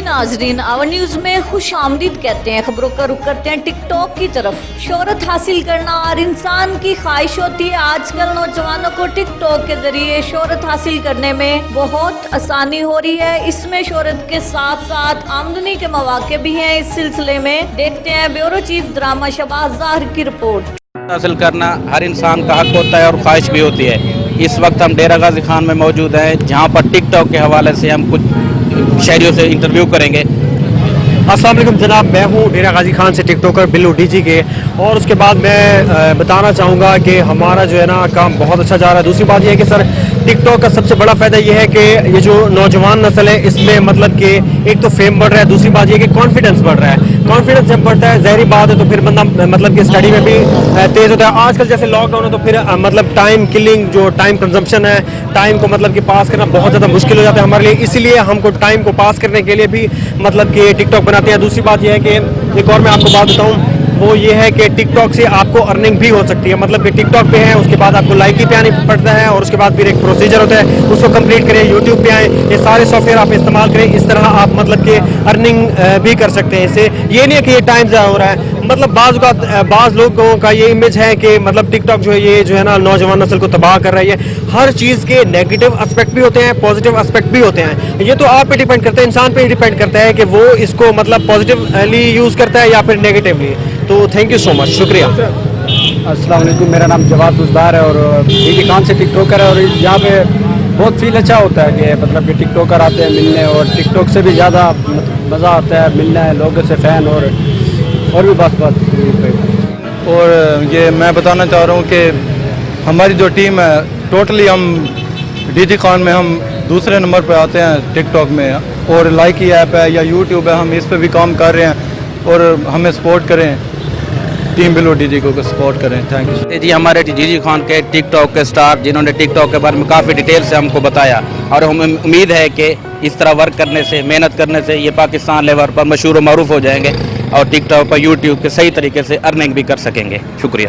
नाजरीन, our news में खुश आमदीद कहते हैं। खबरों का रुख करते हैं टिकटॉक की तरफ। शोहरत हासिल करना हर इंसान की ख्वाहिश होती है। आजकल नौजवानों को टिकटॉक के जरिए शोहरत हासिल करने में बहुत आसानी हो रही है। इसमें शोहरत के साथ साथ आमदनी के मौके भी हैं। इस सिलसिले में देखते हैं ब्यूरो चीफ ड्रामा शबाज ज़ाहिर की रिपोर्ट। हासिल करना हर इंसान का हक होता है और ख्वाहिश भी होती है। इस वक्त हम डेरा गाजी खान में मौजूद हैं, जहां पर टिकटॉक के हवाले से हम कुछ शहरियों से इंटरव्यू करेंगे। अस्सलाम वालेकुम जनाब, मैं हूँ डेरा गाजी खान से टिकटॉकर बिल्लू डीजी के। और उसके बाद मैं बताना चाहूँगा कि हमारा जो है ना काम बहुत अच्छा जा रहा है। दूसरी बात यह है कि सर टिकटॉक का सबसे बड़ा फ़ायदा ये है कि ये जो नौजवान नस्ल है इसमें मतलब कि एक तो फेम बढ़ रहा है, दूसरी बात ये है कि कॉन्फिडेंस बढ़ रहा है। कॉन्फिडेंस जब बढ़ता है ज़ाहिर बात है तो फिर बंदा मतलब कि स्टडी में भी तेज़ होता है। आजकल जैसे लॉकडाउन है तो फिर मतलब टाइम किलिंग जो टाइम कंजम्पशन है, टाइम को मतलब कि पास करना बहुत ज़्यादा मुश्किल हो जाता है हमारे लिए। इसीलिए हमको टाइम को पास करने के लिए भी मतलब कि टिकटॉक बनाते हैं। दूसरी बात यह है कि एक और मैं आपको बात बताऊं, वो ये है कि टिकटॉक से आपको अर्निंग भी हो सकती है। मतलब कि टिकटॉक पे है, उसके बाद आपको लाइक ही पे आनी पड़ता है और उसके बाद फिर एक प्रोसीजर होता है, उसको कंप्लीट करें, यूट्यूब पे आए, ये सारे सॉफ्टवेयर आप इस्तेमाल करें। इस तरह आप मतलब कि अर्निंग भी कर सकते हैं इससे। ये नहीं है कि ये टाइम ज़ाया हो रहा है। मतलब बाज़ लोगों का ये इमेज है कि मतलब टिकटॉक जो है ये जो है ना नौजवान नस्ल को तबाह कर रही है। हर चीज़ के नेगेटिव एस्पेक्ट भी होते हैं, पॉजिटिव एस्पेक्ट भी होते हैं। ये तो आप पे डिपेंड करता है, इंसान पे डिपेंड करता है कि वो इसको मतलब पॉजिटिवली यूज़ करता है या फिर नेगेटिवली। तो थैंक यू सो मच, शुक्रिया। अस्सलाम वालेकुम, मेरा नाम जवाद बुजदार है और डीजी खान से टिकटॉकर है। और यहाँ पे बहुत फील अच्छा होता है कि मतलब कि टिकटॉकर आते हैं मिलने, और टिकटॉक से भी ज़्यादा मज़ा आता है मिलना है लोगों से, फ़ैन और भी बात। और ये मैं बताना चाह रहा हूँ कि हमारी जो टीम है टोटली हम डीजी खान में हम दूसरे नंबर पर आते हैं टिकटॉक में। और लाइक ही ऐप है या यूट्यूब है, हम इस पर भी काम कर रहे हैं और हमें सपोर्ट करें, टीम बिलो डीजी को सपोर्ट करें। थैंक यू जी। हमारे डीजी खान के टिकटॉक के स्टार जिन्होंने टिकटॉक के बारे में काफ़ी डिटेल से हमको बताया, और हमें उम्मीद है कि इस तरह वर्क करने से, मेहनत करने से ये पाकिस्तान लेवल पर मशहूर और मरूफ हो जाएंगे और टिकटॉक पर यूट्यूब के सही तरीके से अर्निंग भी कर सकेंगे। शुक्रिया।